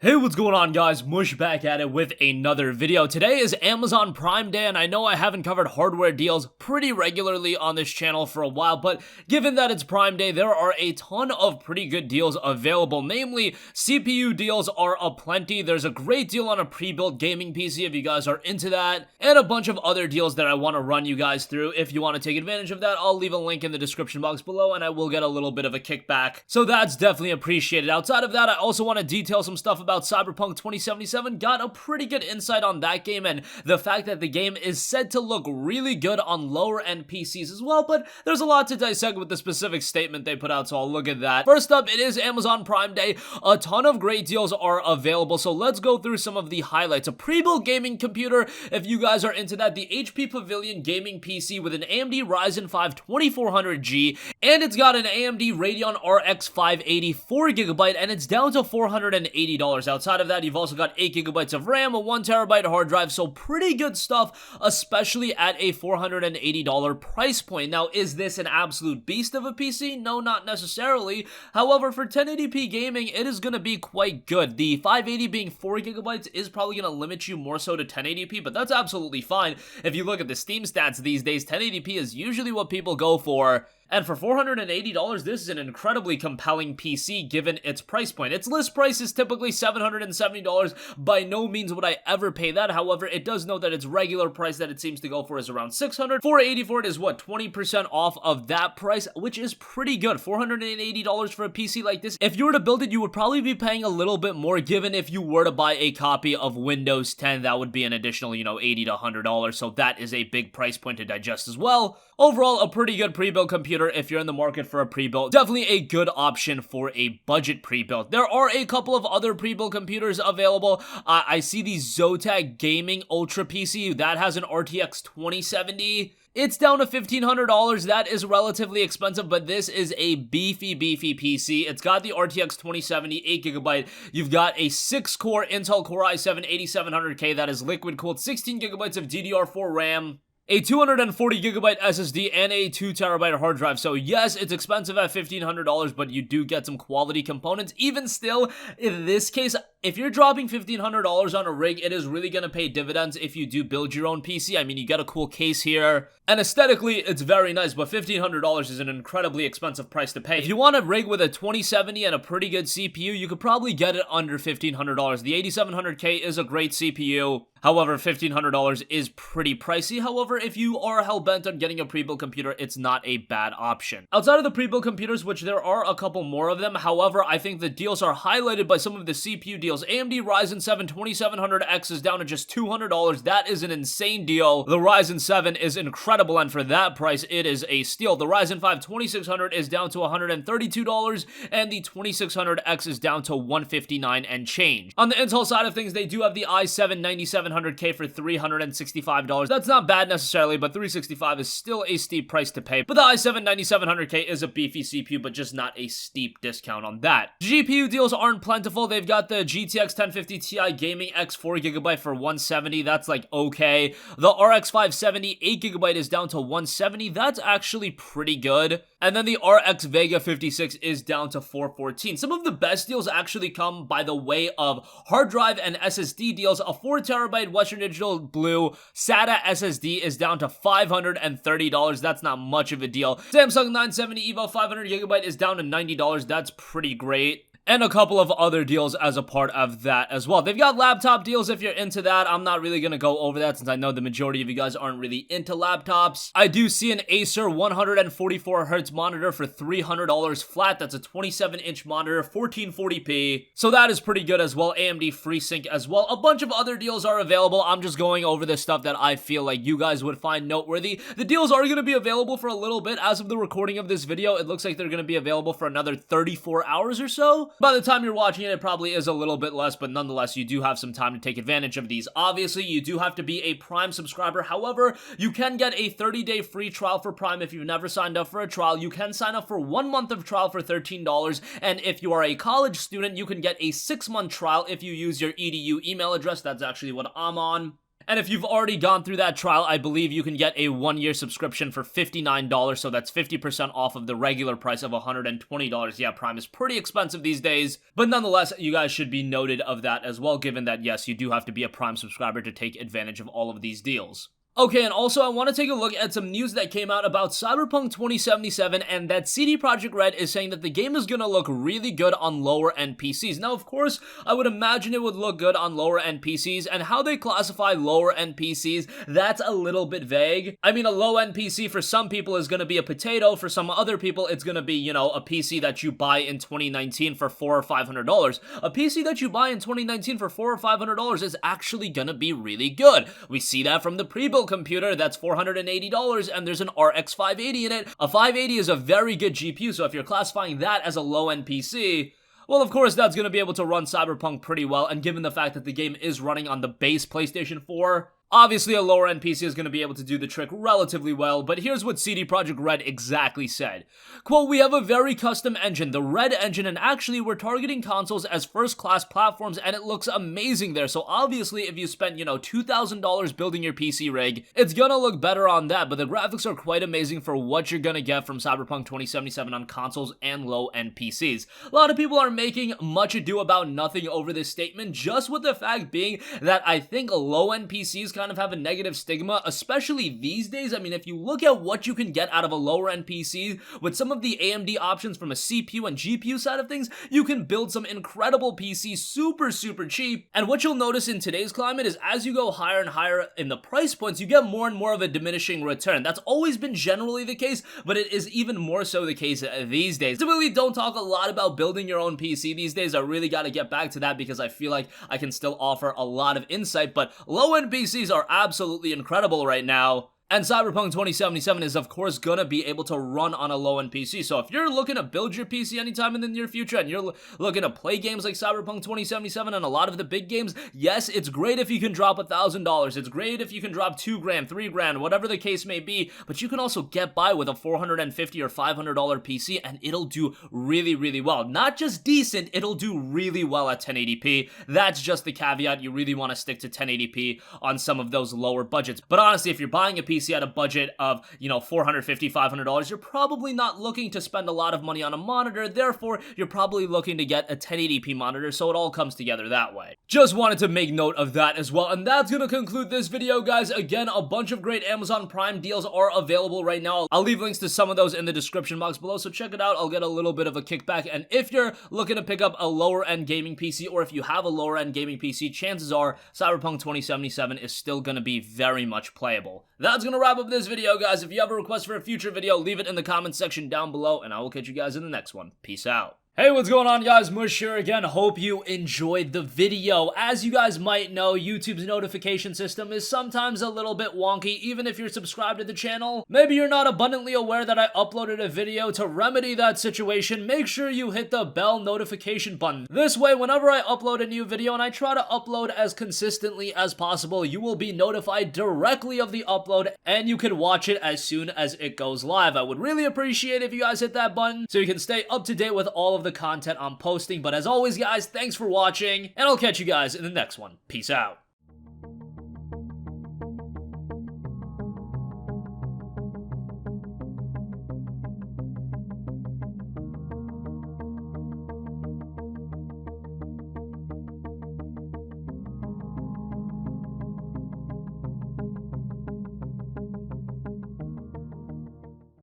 Hey, what's going on, guys? Mush back at it with another video. Today is Amazon Prime Day, and I know I haven't covered hardware deals pretty regularly on this channel for a while, but given that it's Prime Day, there are a ton of pretty good deals available. Namely, CPU deals are aplenty. There's a great deal on a pre-built gaming PC if you guys are into that, and a bunch of other deals that I want to run you guys through. If you want to take advantage of that, I'll leave a link in the description box below, and I will get a little bit of a kickback. So that's definitely appreciated. Outside of that, I also want to detail some stuff about Cyberpunk 2077. Got a pretty good insight on that game and the fact that the game is said to look really good on lower end PCs as well, but there's a lot to dissect with the specific statement they put out, so I'll look at that. First up, it is Amazon Prime Day. A ton of great deals are available, so let's go through some of the highlights. A pre-built gaming computer, if you guys are into that, the HP Pavilion gaming PC with an AMD Ryzen 5 2400G, and it's got an AMD Radeon RX 580 4GB, and it's down to $480. Outside of that, you've also got 8GB of RAM, a 1TB hard drive, so pretty good stuff, especially at a $480 price point. Now, is this an absolute beast of a PC? No, not necessarily. However, for 1080p gaming, it is going to be quite good. The 580 being 4GB is probably going to limit you more so to 1080p, but that's absolutely fine. If you look at the Steam stats these days, 1080p is usually what people go for. And for $480, this is an incredibly compelling PC given its price point. Its list price is typically $770. By no means would I ever pay that. However, it does note that its regular price that it seems to go for is around $600. $480 for it is what, 20% off of that price, which is pretty good. $480 for a PC like this. If you were to build it, you would probably be paying a little bit more, given if you were to buy a copy of Windows 10, that would be an additional, $80 to $100. So that is a big price point to digest as well. Overall, a pretty good pre-built computer if you're in the market for a pre-built. Definitely a good option for a budget pre-built. There are a couple of other pre-built computers available. I see the Zotac Gaming Ultra PC that has an RTX 2070. It's down to $1,500. That is relatively expensive, but this is a beefy PC. It's got the RTX 2070, 8GB. You've got a 6-core Intel Core i7 8700K that is liquid cooled, 16GB of DDR4 RAM, a 240GB SSD, and a 2TB hard drive. So yes, it's expensive at $1,500, but you do get some quality components. Even still, in this case, if you're dropping $1,500 on a rig, it is really going to pay dividends if you do build your own PC. I mean, you get a cool case here, and aesthetically, it's very nice, but $1,500 is an incredibly expensive price to pay. If you want a rig with a 2070 and a pretty good CPU, you could probably get it under $1,500. The 8700K is a great CPU. However, $1,500 is pretty pricey. However, if you are hell-bent on getting a pre-built computer, it's not a bad option. Outside of the pre-built computers, which there are a couple more of them, however, I think the deals are highlighted by some of the CPU deals. AMD Ryzen 7 2700X is down to just $200. That is an insane deal. The Ryzen 7 is incredible, and for that price, it is a steal. The Ryzen 5 2600 is down to $132, and the 2600X is down to $159 and change. On the Intel side of things, they do have the i7 9700K for $365. That's not bad necessarily, but $365 is still a steep price to pay. But the i7 9700K is a beefy CPU, but just not a steep discount on that. GPU deals aren't plentiful. They've got the GTX 1050 Ti Gaming X 4GB for $170. That's like okay. The RX 570 8GB is down to $170. That's actually pretty good. And then the RX Vega 56 is down to $414. Some of the best deals actually come by the way of hard drive and SSD deals. A 4TB Western Digital Blue SATA SSD is down to $530. That's not much of a deal. Samsung 970 EVO 500GB is down to $90. That's pretty great. And a couple of other deals as a part of that as well. They've got laptop deals if you're into that. I'm not really going to go over that since I know the majority of you guys aren't really into laptops. I do see an Acer 144Hz monitor for $300 flat. That's a 27-inch monitor, 1440p. So that is pretty good as well. AMD FreeSync as well. A bunch of other deals are available. I'm just going over the stuff that I feel like you guys would find noteworthy. The deals are going to be available for a little bit. As of the recording of this video, it looks like they're going to be available for another 34 hours or so. By the time you're watching it, it probably is a little bit less, but nonetheless, you do have some time to take advantage of these. Obviously, you do have to be a Prime subscriber. However, you can get a 30-day free trial for Prime if you've never signed up for a trial. You can sign up for 1 month of trial for $13, and if you are a college student, you can get a 6-month trial if you use your EDU email address. That's actually what I'm on. And if you've already gone through that trial, I believe you can get a 1-year subscription for $59, so that's 50% off of the regular price of $120. Yeah, Prime is pretty expensive these days, but nonetheless, you guys should be noted of that as well, given that, yes, you do have to be a Prime subscriber to take advantage of all of these deals. Okay, and also I want to take a look at some news that came out about Cyberpunk 2077, and that CD Projekt Red is saying that the game is going to look really good on lower-end PCs. Now, of course, I would imagine it would look good on lower-end PCs, and how they classify lower-end PCs, that's a little bit vague. I mean, a low-end PC for some people is going to be a potato, for some other people it's going to be, you know, a PC that you buy in 2019 for $400 or $500. A PC that you buy in 2019 for $400 or $500 is actually going to be really good. We see that from the pre-built computer that's $480 and there's an RX 580 in it. A 580 is a very good GPU, so if you're classifying that as a low-end PC, well, of course, that's going to be able to run Cyberpunk pretty well, and given the fact that the game is running on the base PlayStation 4, obviously, a lower-end PC is going to be able to do the trick relatively well, but here's what CD Projekt Red exactly said. Quote, "We have a very custom engine, the Red engine, and actually we're targeting consoles as first-class platforms, and it looks amazing there. So obviously, if you spend, you know, $2,000 building your PC rig, it's gonna look better on that, but the graphics are quite amazing for what you're gonna get from Cyberpunk 2077 on consoles and low-end PCs. A lot of people are making much ado about nothing over this statement, just with the fact being that I think low-end PCs kind of have a negative stigma, especially these days. I mean, if you look at what you can get out of a lower-end PC with some of the AMD options from a CPU and GPU side of things, you can build some incredible PCs super cheap. And what you'll notice in today's climate is as you go higher and higher in the price points, you get more and more of a diminishing return. That's always been generally the case, but it is even more so the case these days. Typically, don't talk a lot about building your own PC these days. I really got to get back to that because I feel like I can still offer a lot of insight, but low-end PCs are absolutely incredible right now. And Cyberpunk 2077 is, of course, gonna be able to run on a low-end PC. So if you're looking to build your PC anytime in the near future and you're looking to play games like Cyberpunk 2077 and a lot of the big games, yes, it's great if you can drop $1,000. It's great if you can drop $2,000, $3,000, whatever the case may be. But you can also get by with a $450 or $500 PC and it'll do really well. Not just decent, it'll do really well at 1080p. That's just the caveat. You really want to stick to 1080p on some of those lower budgets. But honestly, if you're buying a PC at a budget of, you know, $450, $500, you're probably not looking to spend a lot of money on a monitor, therefore, you're probably looking to get a 1080p monitor, so it all comes together that way. Just wanted to make note of that as well, and that's gonna conclude this video, guys. Again, a bunch of great Amazon Prime deals are available right now. I'll leave links to some of those in the description box below, so check it out. I'll get a little bit of a kickback, and if you're looking to pick up a lower-end gaming PC, or if you have a lower-end gaming PC, chances are Cyberpunk 2077 is still gonna be very much playable. That's gonna wrap up this video, guys. If you have a request for a future video, leave it in the comments section down below, and I will catch you guys in the next one. Peace out. Hey, what's going on, guys? Mush here again. Hope you enjoyed the video. As you guys might know, YouTube's notification system is sometimes a little bit wonky, even if you're subscribed to the channel. Maybe you're not abundantly aware that I uploaded a video. To remedy that situation, make sure you hit the bell notification button. This way, whenever I upload a new video, and I try to upload as consistently as possible, you will be notified directly of the upload, and you can watch it as soon as it goes live. I would really appreciate if you guys hit that button so you can stay up to date with all of the content I'm posting. But as always, guys, thanks for watching, and I'll catch you guys in the next one. Peace out.